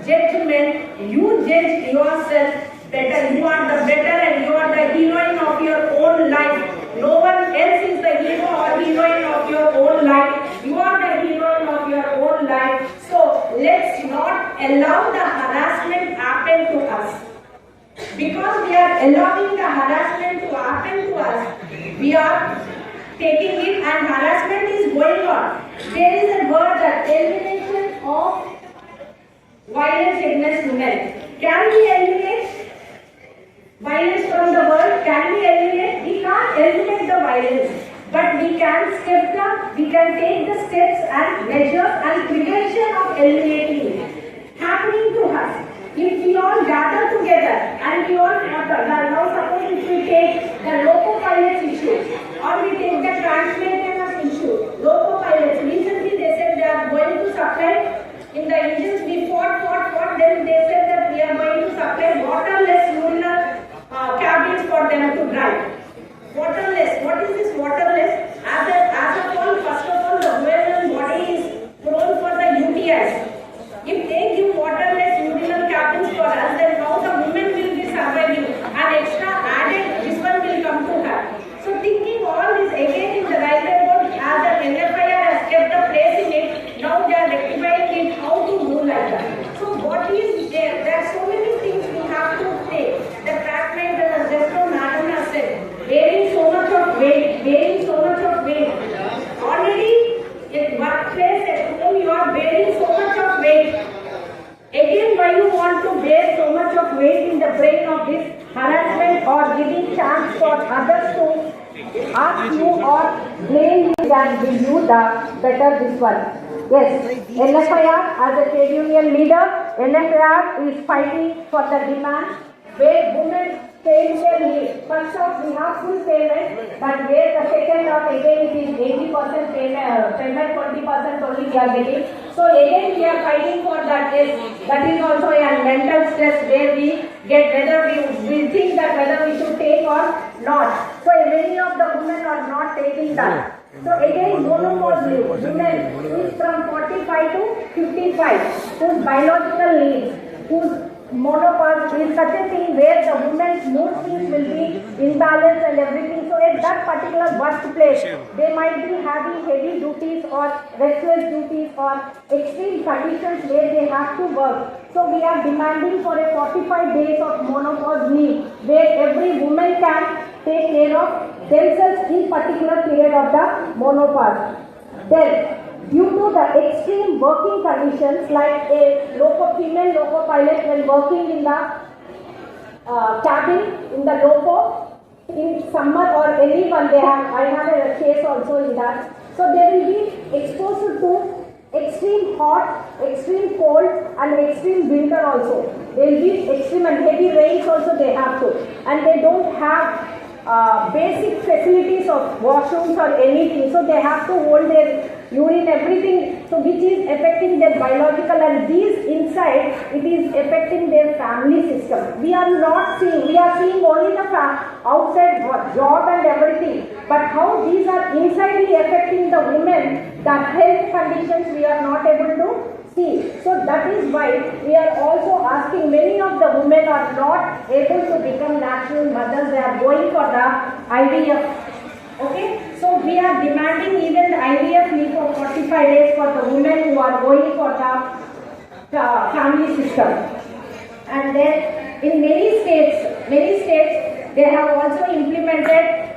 judgment, you judge yourself better. You are the better and you are the heroine of your own life. No one else is the hero or heroine of your own life. You are the heroine of your own life. So let's not allow the harassment happen to us. Because we are allowing the harassment to happen to us, we are taking it and harassment is going on. There is a word that elimination of violence against women. Can we eliminate violence from the world? Can we eliminate? We can't eliminate the violence. But we can take the steps and measures and prevention of eliminating it happening to us. If we all gather together and we all now suppose if we take the loco pilots issue or we take the transmaintenance issue, loco pilots, recently they said they are going to supply in the engines, we fought, then they said that we are going to supply waterless urinal cabins for them to drive. Waterless, what is this waterless? As of all, first of all, the women's body is prone for the UTIs. If they give waterless urinal cabins for us, then now the women will be surviving and extra added this one will come to her. So thinking all this again in the railway board as an NFIR has kept a place in it, now they are rectifying it how to do like that. So what is there? There are so many things we have to take. The track maintenance, just now Madam has said, bearing so much of weight. Already at workplace, at home, you are bearing so much of weight. Again, why you want to bear so much of weight in the brain of this harassment or giving chance for others to ask you or blame you and give you the better this one? Yes, NFIR as a trade union leader, NFIR is fighting for the demand where women pay their leave. First off, we have full payment, but where the second off again it is 80% payment, 20% only we are getting. So again we are fighting for that. Yes, that is also a mental stress where we get whether we think that whether we should take or not. So many of the women are not taking that. So again, monopause leave, women who is from 45 to 55, whose biological needs, whose monopause is such a thing where the women's mood swings will be imbalanced and everything. So at that particular workplace, they might be having heavy duties or restless duties or extreme conditions where they have to work. So we are demanding for a 45 days of monopause leave where every woman can take care of themselves in particular period of the monopause. Then, due to the extreme working conditions, like a female loco pilot when working in the cabin in the loco in summer or anyone, I have a case also in that. So they will be exposed to extreme hot, extreme cold and extreme winter also. They will be extreme and heavy rains also they have to. And they don't have basic facilities of washrooms or anything, so they have to hold their urine, everything, so which is affecting their biological, and these inside it is affecting their family system. We are not seeing, we are seeing only the outside job and everything, but how these are insidely affecting the women, the health conditions we are not able to see. So that is why we are also asking, many of the women are not able to become natural mothers, they are going for the IVF. Okay, so we are demanding even the IVF leave for 45 days for the women who are going for the family system. And then in many states, they have also implemented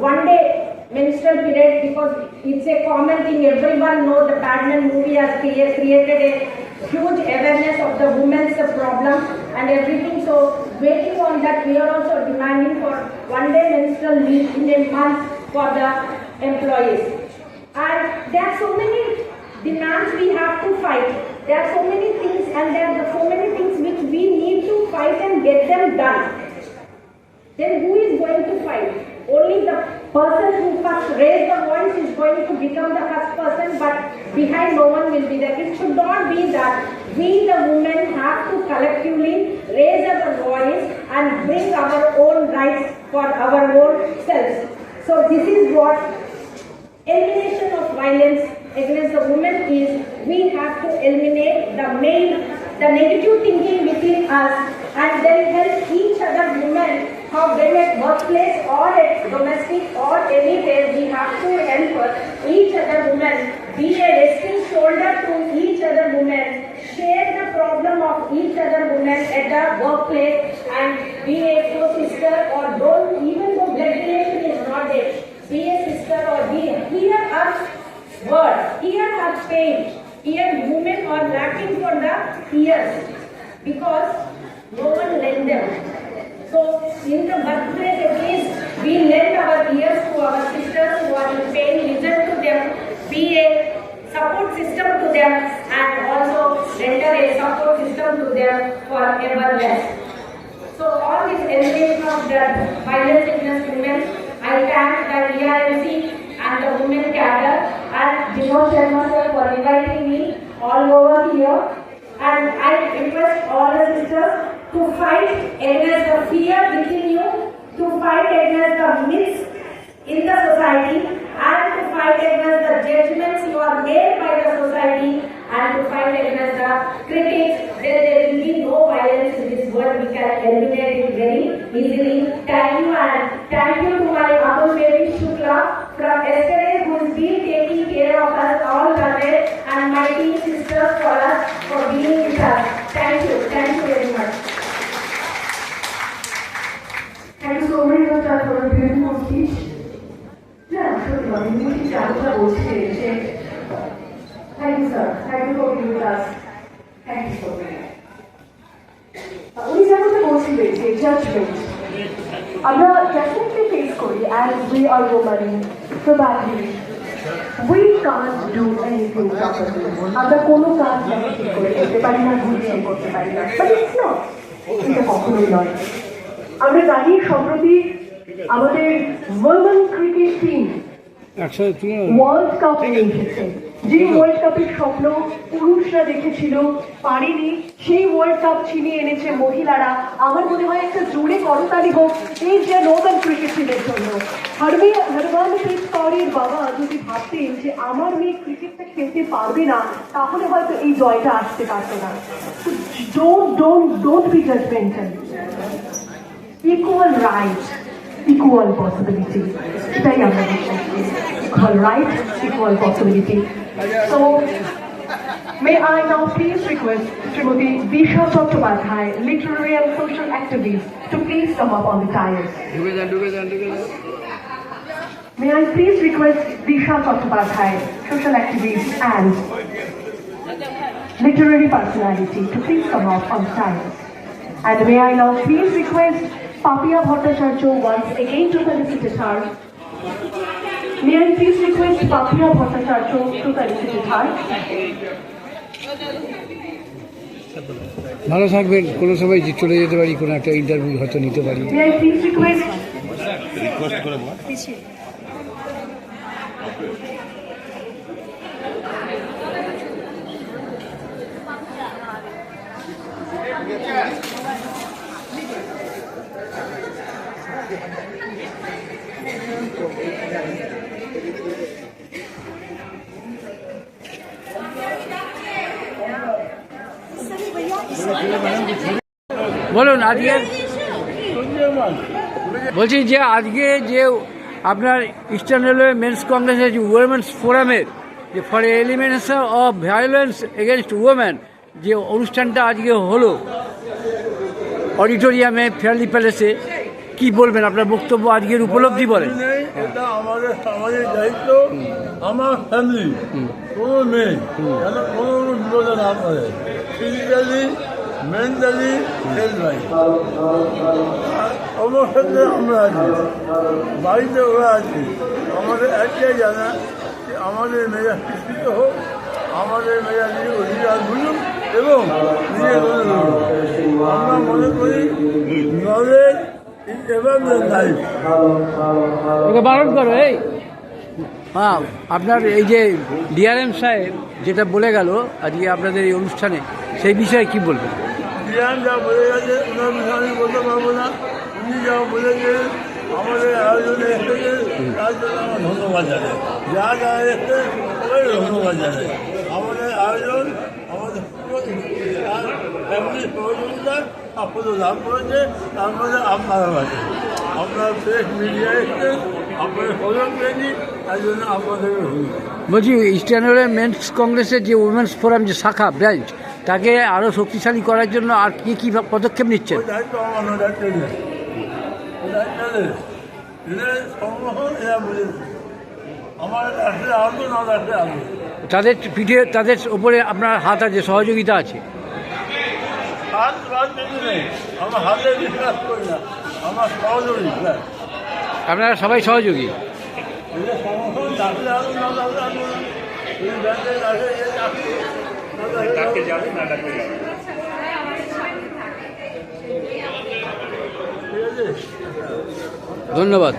1 day menstrual period, because it's a common thing. Everyone knows the Padman movie has created a huge awareness of the women's problem and everything. So waiting on that, we are also demanding for 1 day menstrual leave in a month for the employees. And there are so many demands we have to fight. There are so many things, and there are so many things which we need to fight and get them done. Then who is going to fight? Only the person who first raised the voice is going to become the first person, but behind no one will be there. It should not be that we the women have to collectively raise our voice and bring our own rights for our own selves. So this is what elimination of violence against the women is. We have to eliminate the male the negative thinking within us, and then help each other women, how when at workplace or at domestic or anywhere, we have to help each other women, be a resting shoulder to each other women, share the problem of each other women at the workplace, and be a co-sister, or don't, even though blood relation is not there, be a sister or be hear our word, hear our pain. Here women are lacking for the ears because no one lend them. So in the workplace at least we lend our ears to our sisters who are in pain, listen to them, be a support system to them, and also render a support system to them for ever less. So all this element of the violence against women, I thank the ERMC and the women cadre and Vinod Sharma sir for inviting me all over here. And I request all the sisters to fight against the fear within you, to fight against the myths in the society, and to fight against the judgments you are made by the society, and to fight against the critics. There will be no violence in this world. We can eliminate it very easily. Thank you, and thank you to my Amul baby Shukla from yesterday, who has been taking care of us all the way, and my team sisters for us for being with us. Thank you very much. Thank you so very much for a beautiful speech. Yeah, sure. Thank you, sir. Thank you for being with us. Thank you so much. উনি যেমন বলছিলেন যে judgement আমরা definitely face করি as we are woman probably we can't do anything properly. আমরা কোনো কাজ ঠিক করে করতে পারি না, গুছিয়ে করতে পারি না, বাট ইটস নট, এটা কখনোই নয়। আমরা জানি সম্প্রতি আমাদের women cricket team world cup নিয়ে এসেছে। যে ওয়ার্ল্ড কাপের স্বপ্ন পুরুষরা দেখেছিল, পারেনি, সেই ওয়ার্ল্ড কাপ ছিনিয়ে এনেছে মহিলারা। আমার মনে হয় একটা জোরে করতালি হোক এই যে নর্দার্ন ক্রিকেট টিমের জন্য। হরমনপ্রীত কৌরের বাবা যদি ভাবতেন যে আমার মেয়ে ক্রিকেটটা খেলতে পারবে না, তাহলে হয়তো এই জয়টা আসতে পারতো না। Don't be judgmental. Equal right, equal possibility. এটাই আমরা বিশ্বাস করি। Equal right, equal possibility. So, may I now please request Srimati Disha Chattopadhyay, literary and social activist, to please come up on the dais. May I please request Disha Chattopadhyay, social activist and literary personality, to please come up on the dais. And may I now please request Papia Bhattacharya once again to felicitate her. May I please request Papia Bhattacharya to felicitate her. ভালো থাকবেন, কোনো সময় চলে যেতে পারি, কোনো একটা interview হয়তো নিতে পারি। May I please request বলুন আজকে, বলছি যে আজকে যে আপনার ইস্টার্ন রেলওয়ে মেন্স কংগ্রেসের যে উইমেন্স ফোরামের যে for elimination of violence against women যে অনুষ্ঠানটা আজকে হলো অডিটোরিয়ামে ফেয়ারলি প্যালেসে, কি বলবেন আপনার বক্তব্য আজকের উপলব্ধি বলেন? এটা আমাদের সামাজিক দায়িত্ব। আমার ফ্যামিলি কোনো মেয়ে যেন কোনো বিপদে না পড়ে, ফিজিক্যালি, মেন্টালি, হেলথ। অবশ্যই আমরা আছি, বাড়িতে ওরা আছি। আমাদের একটাই জানা যে আমাদের মেয়েরা শিক্ষিত হোক, আমাদের মেয়েরা নিজে অধিকার বুঝুক এবং নিজে আমরা মনে করি knowledge is ever the life. ওকে বারণ করো। এই হ্যাঁ, আপনার এই যে ডিআরএম সাহেব যেটা বলে গেল আজকে আপনাদের এই অনুষ্ঠানে, সেই বিষয়ে কি বলবেন? ডিআরএম যা বলে গেছে ওনার বিষয়ে আমি বলতে পারবো না। উনি যা বলেছেন আমাদের আয়োজনে এসেছে, তার জন্য আমার ধন্যবাদ জানাই। যা যা এসছে সবাই ধন্যবাদ জানাই। আমাদের আয়োজন আমাদের এমনি সহযোগিতা আপনাদের লাভ করেছে, তার মধ্যে আপনারা আছে। আপনারা প্রেস মিডিয়া এসছেন, আপনাদের সহযোগ পেয়েছি, তাই জন্য আপনাদের ধন্যবাদ। বলছি ইস্টার্ন রেলওয়ে মেন্স কংগ্রেসের যে উইমেন্স ফোরাম যে শাখা ব্রাঞ্চ, তাকে আরও শক্তিশালী করার জন্য আর কী কী পদক্ষেপ নিচ্ছেন? ওই দায়িত্ব আমার নয়, দায়িত্ব নেই, ওই দায়িত্ব নেই, এদের সংগঠন এরা বলেছে আমার রাষ্ট্রে আসবে, না রাষ্ট্রে আসবে। তাদের পিঠে তাদের ওপরে আপনার হাত আছে, সহযোগিতা আছে। হাত বাদ কিছু নেই, আমার হাতে বিশ্বাস করি না, আমার সহযোগী ব্যাস। আপনারা সবাই সহযোগী। এদের সংগঠন ডাকলে আসবে, না ডাকলে আসবে না। যদি ব্যাংকে ডাকে এ ডাকবে, না ডাকলে যাবে না, ডাকলে যাবে। ঠিক আছে। ধন্যবাদ।